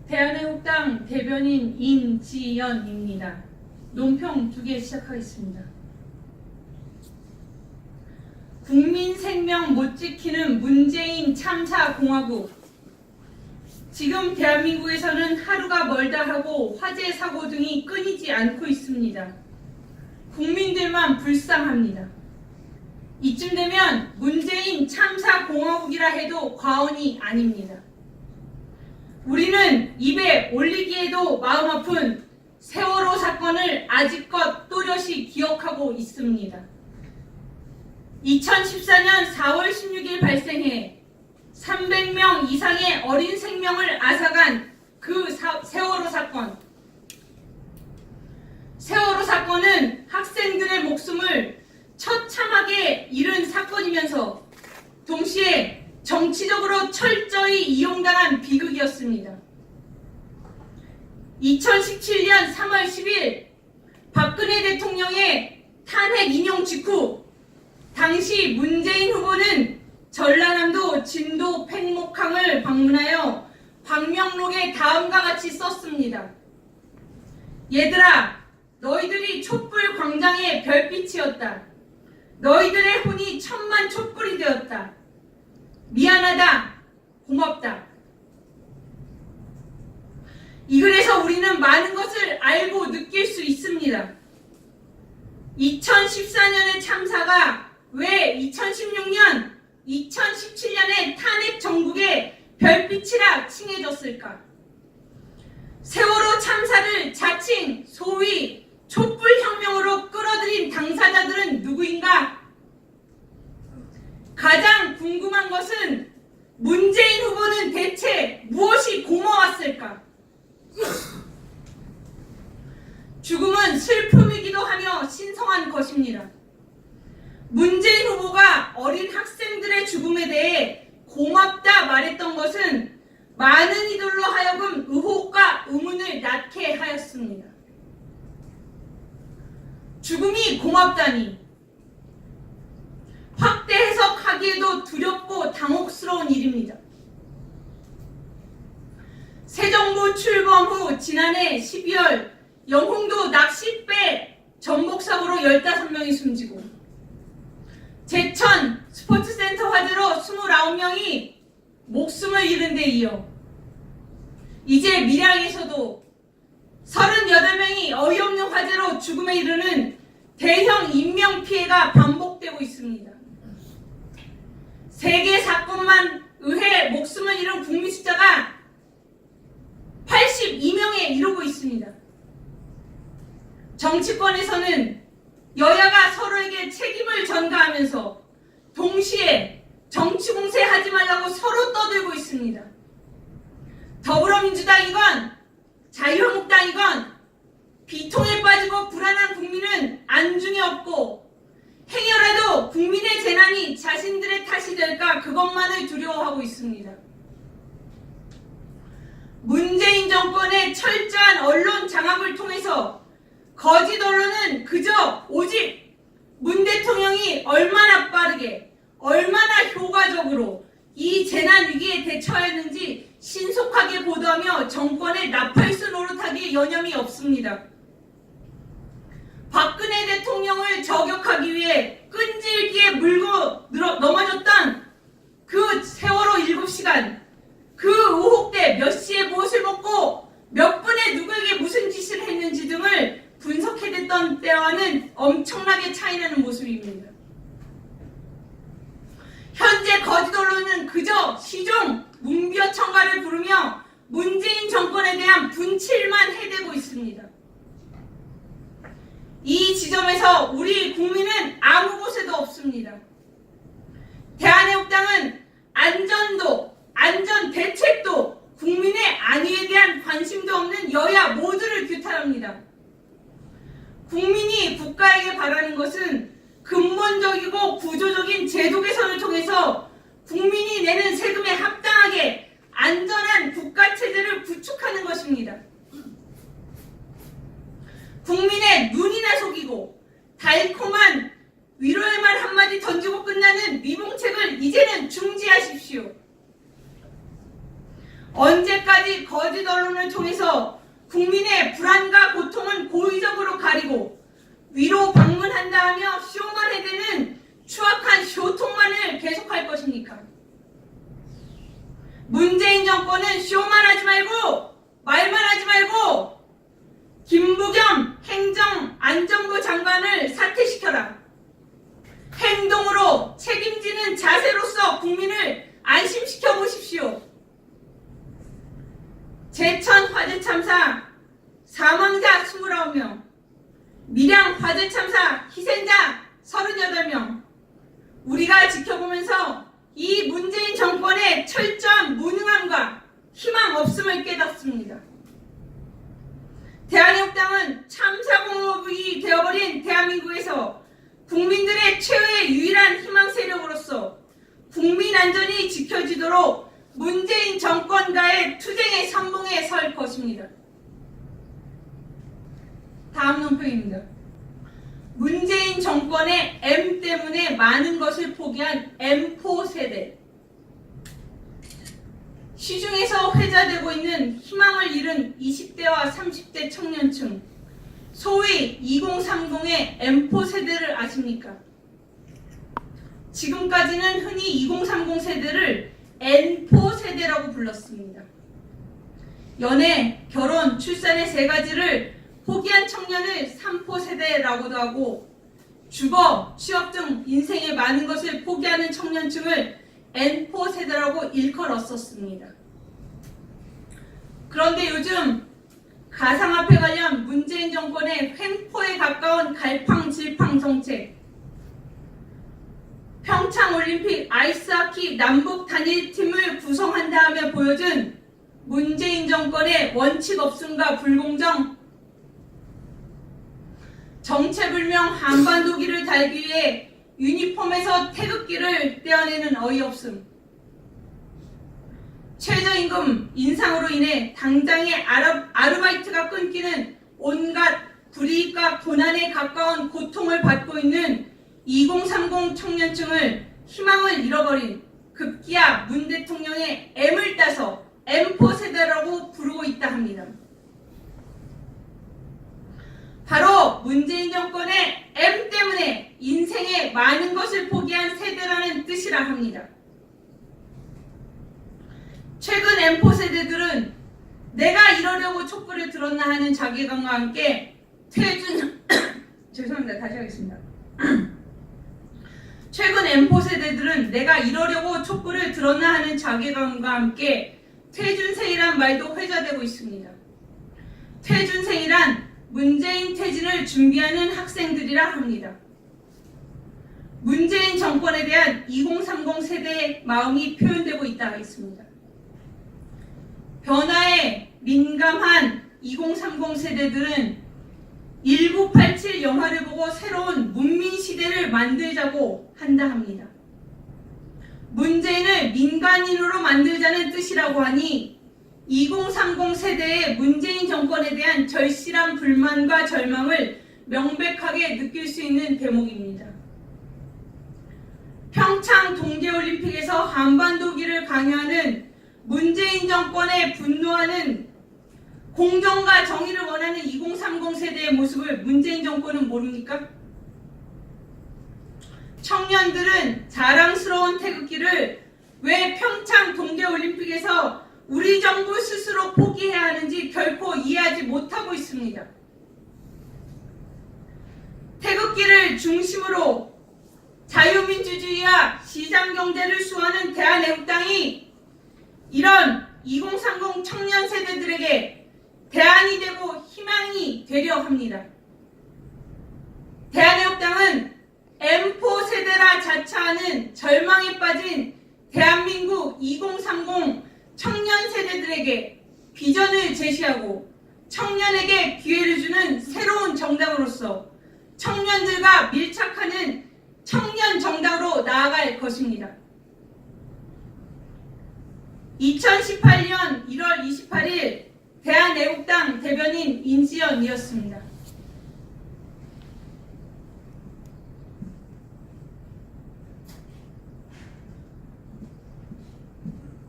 대한애국당 대변인 임지연입니다. 논평 2개 시작하겠습니다. 국민 생명 못 지키는 문재인 참사 공화국. 지금 대한민국에서는 하루가 멀다 하고 화재 사고 등이 끊이지 않고 있습니다. 국민들만 불쌍합니다. 이쯤 되면 문재인 참사 공화국이라 해도 과언이 아닙니다. 우리는 입에 올리기에도 마음 아픈 세월호 사건을 아직껏 또렷이 기억하고 있습니다. 2014년 4월 16일 발생해 300명 이상의 어린 생명을 앗아간 그 세월호 사건. 세월호 사건은 학생들의 목숨을 처참하게 잃은 사건이면서 동시에 정치적으로 철저히 이용당한 비극이었습니다. 2017년 3월 10일 박근혜 대통령의 탄핵 인용 직후 당시 문재인 후보는 전라남도 진도 팽목항을 방문하여 방명록에 다음과 같이 썼습니다. 얘들아, 너희들이 촛불 광장의 별빛이었다. 너희들의 혼이 천만 촛불이 되었다. 미안하다. 고맙다. 이 글에서 우리는 많은 것을 알고 느낄 수 있습니다. 2014년의 참사가 왜 2016년, 2017년의 탄핵 정국의 별빛이라 칭해졌을까? 세월호 참사를 자칭 소위 촛불혁명으로 끌어들인 당사자들은 누구인가? 가장 궁금한 것은 문재인 후보는 대체 무엇이 고마웠을까? 죽음은 슬픔이기도 하며 신성한 것입니다. 문재인 후보가 어린 학생들의 죽음에 대해 고맙다 말했던 것은 많은 이들로 하여금 의혹과 의문을 낳게 하였습니다. 죽음이 고맙다니, 확대 해석하기에도 두렵고 당혹스러운 일입니다. 새 정부 출범 후 지난해 12월 영흥도 낚싯배 전복사고로 15명이 숨지고 제천 스포츠센터 화재로 29명이 목숨을 잃은 데 이어 이제 밀양에서도 38명이 어이없는 화재로 죽음에 이르는 대형 인명피해가 반복되고 있습니다. 세계 사건만 의해 목숨을 잃은 국민 숫자가 82명에 이르고 있습니다. 정치권에서는 여야가 서로에게 책임을 전가하면서 동시에 정치 공세하지 말라고 서로 떠들고 있습니다. 더불어민주당이건 자유한국당이건 비통에 빠지고 불안한 국민은 안중에 없고 행여라도 국민의 재난이 자신들의 탓이 될까 그것만을 두려워하고 있습니다. 문재인 정권의 철저한 언론 장악을 통해서 거짓 언론은 그저 오직 문 대통령이 얼마나 빠르게, 얼마나 효과적으로 이 재난 위기에 대처하였는지 신속하게 보도하며 정권의 나팔수 노릇하기에 여념이 없습니다. 박근혜 대통령을 저격하기 위해 끈질기게 물고 넘어졌던 그 세월호 7시간, 그 의혹 때 몇 시에 무엇을 먹고 몇 분에 누구에게 무슨 짓을 했는지 등을 분석해냈던 때와는 엄청나게 차이나는 모습입니다. 현재 거짓 언론은 그저 시종 문벼청가를 부르며 문재인 정권에 대한 분칠만 해대고 있습니다. 이 지점에서 우리 국민은 아무 곳에도 없습니다. 대한애국당은 안전도, 안전 대책도, 국민의 안위에 대한 관심도 없는 여야 모두를 규탄합니다. 국민이 국가에게 바라는 것은 근본적이고 구조적인 제도 개선을 통해서 국민이 내는 세금에 합당하게 안전한 국가체제를 구축하는 것입니다. 국민의 눈이나 속이고 달콤한 위로의 말 한마디 던지고 끝나는 미봉책을 이제는 중지하십시오. 가지 거짓 언론을 통해서 국민의 불안과 고통은 고의적으로 가리고 위로 방문한다 하며 쇼만 해대는 추악한 쇼통만을 계속할 것입니까? 문재인 정권은 쇼만 하지 말고 말만 하지 말고 김부겸 행정안전부 장관을 사퇴시켜라. 행동으로 책임지는 자세로서 국민을 안심시켜 보십시오. 제천 화재 참사 사망자 29명, 밀양 화재 참사 희생자 38명, 우리가 지켜보면서 이 문재인 정권의 철저한 무능함과 희망 없음을 깨닫습니다. 대한민국당은 참사공업이 되어버린 대한민국에서 국민들의 최후의 유일한 희망 세력으로서 국민 안전이 지켜지도록 문재인 정권과의 투쟁의 선봉에 설 것입니다. 다음 논평입니다. 문재인 정권의 M 때문에 많은 것을 포기한 M4 세대. 시중에서 회자되고 있는 희망을 잃은 20대와 30대 청년층, 소위 2030의 M4 세대를 아십니까? 지금까지는 흔히 2030 세대를 N4 세대라고 불렀습니다. 연애, 결혼, 출산의 세 가지를 포기한 청년을 3포 세대라고도 하고, 주거, 취업 등 인생의 많은 것을 포기하는 청년층을 N4 세대라고 일컬었었습니다. 그런데 요즘 가상화폐 관련 문재인 정권의 횡포에 가까운 갈팡질팡 정책, 평창올림픽 아이스하키 남북 단일팀을 구성한다 하며 보여준 문재인 정권의 원칙 없음과 불공정, 정체불명 한반도기를 달기 위해 유니폼에서 태극기를 떼어내는 어이없음, 최저임금 인상으로 인해 당장의 아르바이트가 끊기는 온갖 불이익과 고난에 가까운 고통을 받고 있는 2030 청년층을 희망을 잃어버린 급기야 문 대통령의 M을 따서 M4 세대라고 부르고 있다 합니다. 바로 문재인 정권의 M 때문에 인생의 많은 것을 포기한 세대라는 뜻이라 합니다. 최근 M4 세대들은 내가 이러려고 촛불을 들었나 하는 자괴감과 함께 죄송합니다. 다시 하겠습니다. 최근 M4 세대들은 내가 이러려고 촛불을 들었나 하는 자괴감과 함께 퇴준생이란 말도 회자되고 있습니다. 퇴준생이란 문재인 퇴진을 준비하는 학생들이라 합니다. 문재인 정권에 대한 2030 세대의 마음이 표현되고 있다 하겠습니다. 변화에 민감한 2030 세대들은 1987 영화를 보고 새로운 문민시대를 만들자고 한다 합니다. 문재인을 민간인으로 만들자는 뜻이라고 하니 2030 세대의 문재인 정권에 대한 절실한 불만과 절망을 명백하게 느낄 수 있는 대목입니다. 평창 동계올림픽에서 한반도기를 강요하는 문재인 정권에 분노하는 공정과 정의를 원하는 2030 세대의 모습을 문재인 정권은 모릅니까? 청년들은 자랑스러운 태극기를 왜 평창 동계올림픽에서 우리 정부 스스로 포기해야 하는지 결코 이해하지 못하고 있습니다. 태극기를 중심으로 자유민주주의와 시장경제를 수호하는 대한애국당이 이런 2030 청년 세대들에게 대안이 되고 희망이 되려 합니다. 대한애국당은 M4 세대라 자처하는 절망에 빠진 대한민국 2030 청년 세대들에게 비전을 제시하고 청년에게 기회를 주는 새로운 정당으로서 청년들과 밀착하는 청년 정당으로 나아갈 것입니다. 2018년 1월 28일 대한애국당 대변인 인지연이었습니다.